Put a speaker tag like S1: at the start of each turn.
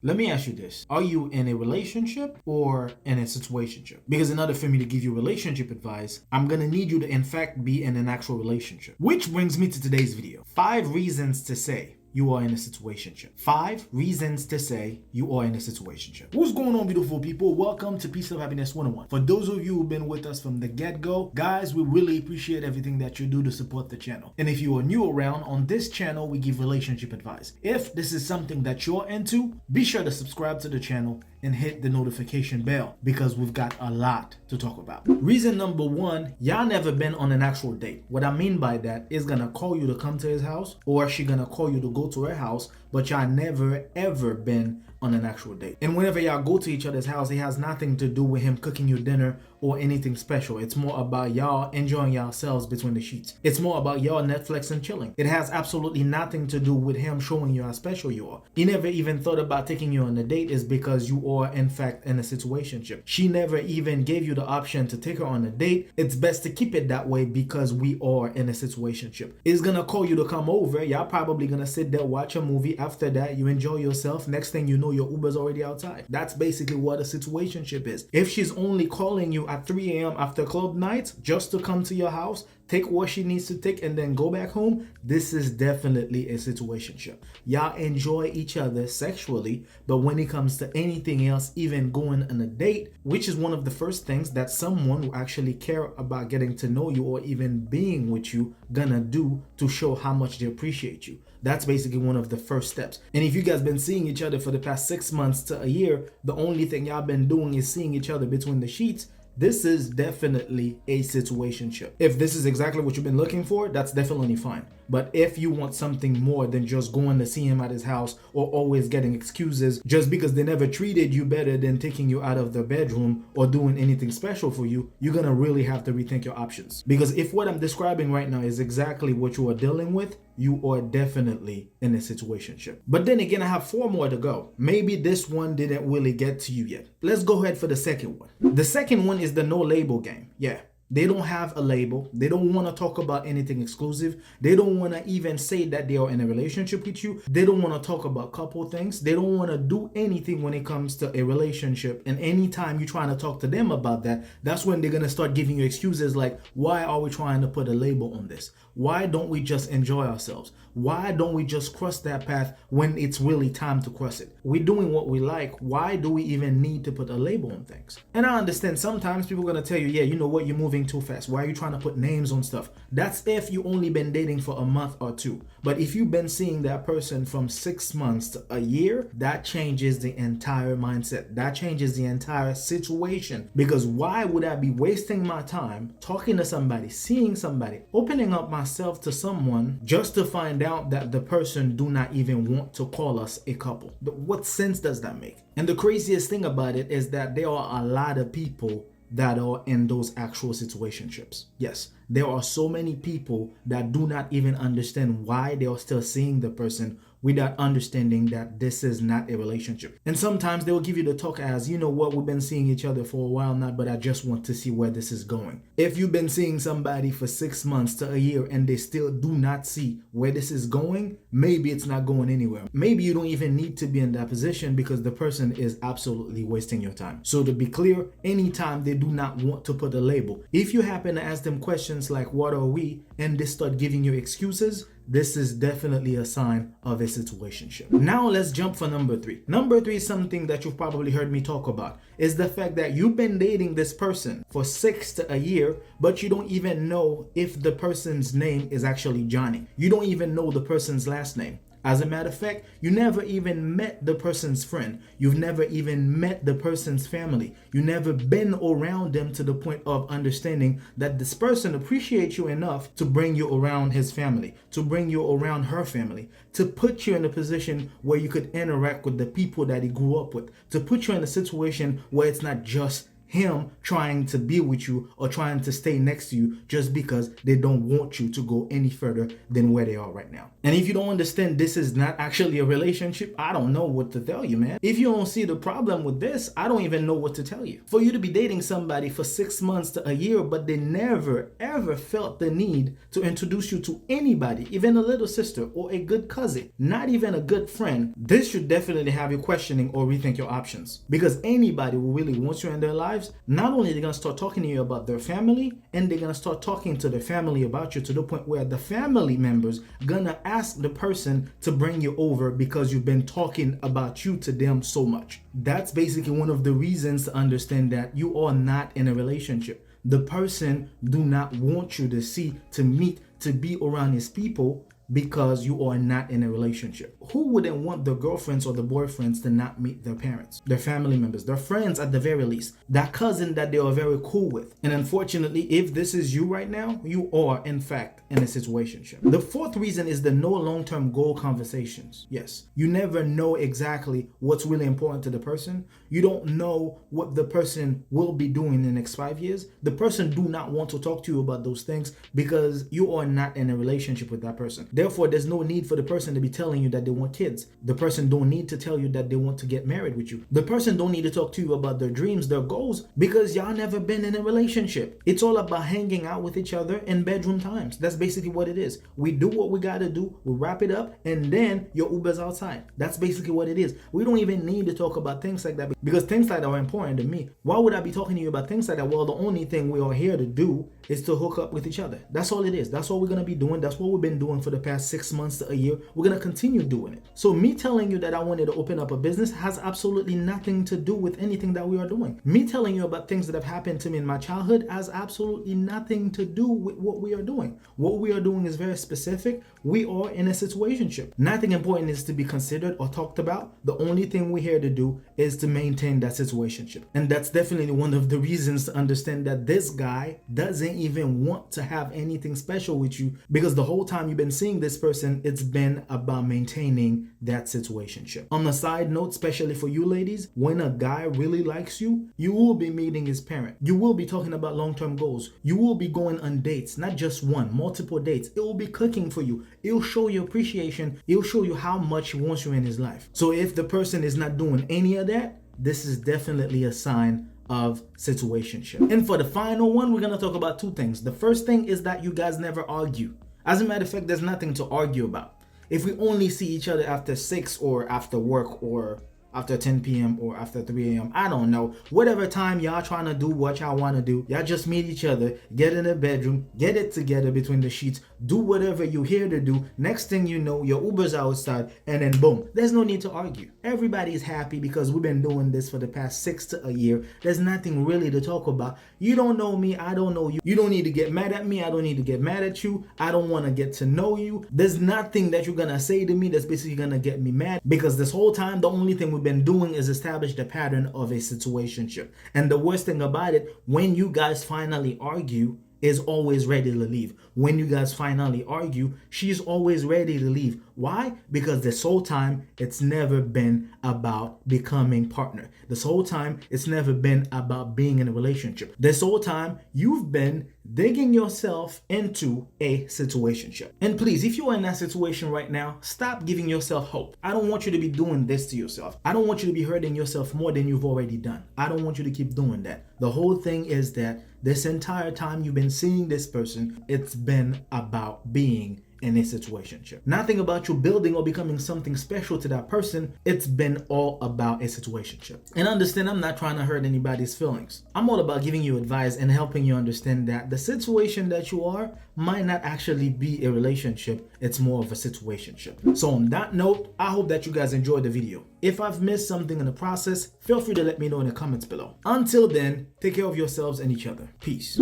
S1: Let me ask you this. Are you in a relationship or in a situationship? Because in order for me to give you relationship advice, I'm going to need you to in fact be in an actual relationship. Which brings me to today's video. 5 reasons to say you are in a situationship. 5 reasons to say you are in a situationship. What's going on, beautiful people? Welcome to Peace, Love, Happiness 101. For those of you who've been with us from the get-go, guys, we really appreciate everything that you do to support the channel. And if you are new around, on this channel, we give relationship advice. If this is something that you're into, be sure to subscribe to the channel and hit the notification bell because we've got a lot to talk about. Reason number 1, y'all never been on an actual date. What I mean by that is gonna call you to come to his house, or she gonna call you to go to her house, but y'all never ever been on an actual date. And whenever y'all go to each other's house, it has nothing to do with him cooking you dinner or anything special. It's more about y'all enjoying yourselves between the sheets. It's more about y'all Netflix and chilling. It has absolutely nothing to do with him showing you how special you are. He never even thought about taking you on a date is because you are in fact in a situationship. She never even gave you the option to take her on a date. It's best to keep it that way because we are in a situationship. He's gonna call you to come over. Y'all probably gonna sit there, watch a movie. After that, you enjoy yourself. Next thing you know, your Uber's already outside. That's basically what a situationship is. If she's only calling you at 3 a.m. after club nights just to come to your house, take what she needs to take, and then go back home, this is definitely a situationship. Y'all enjoy each other sexually, but when it comes to anything else, even going on a date, which is one of the first things that someone who actually care about getting to know you or even being with you gonna do to show how much they appreciate you. That's basically one of the first steps. And if you guys been seeing each other for the past 6 months to a year, the only thing y'all been doing is seeing each other between the sheets, this is definitely a situationship. If this is exactly what you've been looking for, that's definitely fine. But if you want something more than just going to see him at his house or always getting excuses just because they never treated you better than taking you out of the bedroom or doing anything special for you, you're gonna really have to rethink your options. Because if what I'm describing right now is exactly what you are dealing with, you are definitely in a situationship. But then again, I have 4 more to go. Maybe this one didn't really get to you yet. Let's go ahead for the second one. The second one is the no label game. Yeah. They don't have a label. They don't want to talk about anything exclusive. They don't want to even say that they are in a relationship with you. They don't want to talk about couple things. They don't want to do anything when it comes to a relationship. And anytime you're trying to talk to them about that, that's when they're going to start giving you excuses like, why are we trying to put a label on this? Why don't we just enjoy ourselves? Why don't we just cross that path when it's really time to cross it? We're doing what we like. Why do we even need to put a label on things? And I understand sometimes people are going to tell you, yeah, you know what, you're moving too fast. Why are you trying to put names on stuff? That's if you only been dating for a month or 2. But if you've been seeing that person from 6 months to a year, that changes the entire mindset. That changes the entire situation. Because why would I be wasting my time talking to somebody, seeing somebody, opening up myself to someone just to find out that the person do not even want to call us a couple? What sense does that make? And the craziest thing about it is that there are a lot of people that are in those actual situationships. Yes, there are so many people that do not even understand why they are still seeing the person without understanding that this is not a relationship. And sometimes they will give you the talk as, you know what, we've been seeing each other for a while now, but I just want to see where this is going. If you've been seeing somebody for 6 months to a year and they still do not see where this is going, maybe it's not going anywhere. Maybe you don't even need to be in that position because the person is absolutely wasting your time. So to be clear, anytime they do not want to put a label, if you happen to ask them questions like, what are we? And they start giving you excuses, this is definitely a sign of a situationship. Now let's jump for number 3. Number 3 is something that you've probably heard me talk about, is the fact that you've been dating this person for 6 to a year, but you don't even know if the person's name is actually Johnny. You don't even know the person's last name. As a matter of fact, you never even met the person's friend. You've never even met the person's family. You never been around them to the point of understanding that this person appreciates you enough to bring you around his family, to bring you around her family, to put you in a position where you could interact with the people that he grew up with, to put you in a situation where it's not just him trying to be with you or trying to stay next to you just because they don't want you to go any further than where they are right now. And if you don't understand this is not actually a relationship, I don't know what to tell you, man. If you don't see the problem with this, I don't even know what to tell you. For you to be dating somebody for 6 months to a year, but they never ever felt the need to introduce you to anybody, even a little sister or a good cousin, not even a good friend, this should definitely have you questioning or rethink your options. Because anybody who really wants you in their lives, not only they're gonna start talking to you about their family, and they're gonna start talking to their family about you to the point where the family members gonna ask the person to bring you over because you've been talking about you to them so much. That's basically one of the reasons to understand that you are not in a relationship. The person do not want you to see, to meet, to be around his people because you are not in a relationship. Who wouldn't want the girlfriends or the boyfriends to not meet their parents, their family members, their friends at the very least, that cousin that they are very cool with? And unfortunately, if this is you right now, you are in fact in a situationship. The fourth reason is the no long-term goal conversations. Yes, you never know exactly what's really important to the person. You don't know what the person will be doing in the next 5 years. The person do not want to talk to you about those things because you are not in a relationship with that person. Therefore, there's no need for the person to be telling you that they want kids. The person don't need to tell you that they want to get married with you. The person don't need to talk to you about their dreams, their goals, because y'all never been in a relationship. It's all about hanging out with each other in bedroom times. That's basically what it is. We do what we gotta do, we wrap it up, and then your Uber's outside. That's basically what it is. We don't even need to talk about things like that because things like that are important to me. Why would I be talking to you about things like that? Well, the only thing we are here to do is to hook up with each other. That's all it is. That's all we're gonna be doing. That's what we've been doing for the past 6 months to a year. We're gonna continue doing it. So me telling you that I wanted to open up a business has absolutely nothing to do with anything that we are doing. Me telling you about things that have happened to me in my childhood has absolutely nothing to do with what we are doing. What we are doing is very specific. We are in a situationship. Nothing important is to be considered or talked about. The only thing we're here to do is to maintain that situationship. And that's definitely one of the reasons to understand that this guy doesn't even want to have anything special with you, because the whole time you've been seeing this person, it's been about maintaining that situationship. On the side note, especially for you ladies, when a guy really likes you, you will be meeting his parent. You will be talking about long-term goals. You will be going on dates, not just one, multiple dates. It will be cooking for you. It'll show you appreciation. It'll show you how much he wants you in his life. So if the person is not doing any of that, this is definitely a sign of situationship. And for the final one, we're gonna talk about two things. The first thing is that you guys never argue. As a matter of fact, there's nothing to argue about. If we only see each other after 6 or after work or after 10 p.m. or after 3 a.m. I don't know. Whatever time y'all trying to do what y'all want to do, y'all just meet each other, get in the bedroom, get it together between the sheets, do whatever you're here to do. Next thing you know, your Uber's outside, and then boom. There's no need to argue. Everybody's happy because we've been doing this for the past 6 to a year. There's nothing really to talk about. You don't know me, I don't know you. You don't need to get mad at me, I don't need to get mad at you. I don't want to get to know you. There's nothing that you're gonna say to me that's basically gonna get me mad, because this whole time, the only thing we've been doing is establish the pattern of a situationship. And the worst thing about it, when you guys finally argue, is always ready to leave. When you guys finally argue, she's always ready to leave. Why? Because this whole time, it's never been about becoming partner. This whole time, it's never been about being in a relationship. This whole time, you've been digging yourself into a situationship. And please, if you're in that situation right now, stop giving yourself hope. I don't want you to be doing this to yourself. I don't want you to be hurting yourself more than you've already done. I don't want you to keep doing that. The whole thing is that this entire time you've been seeing this person, it's been about being in a situationship. Nothing about you building or becoming something special to that person. It's been all about a situationship. And understand, I'm not trying to hurt anybody's feelings. I'm all about giving you advice and helping you understand that the situation that you are might not actually be a relationship. It's more of a situationship. So on that note, I hope that you guys enjoyed the video. If I've missed something in the process, feel free to let me know in the comments below. Until then, take care of yourselves and each other. Peace.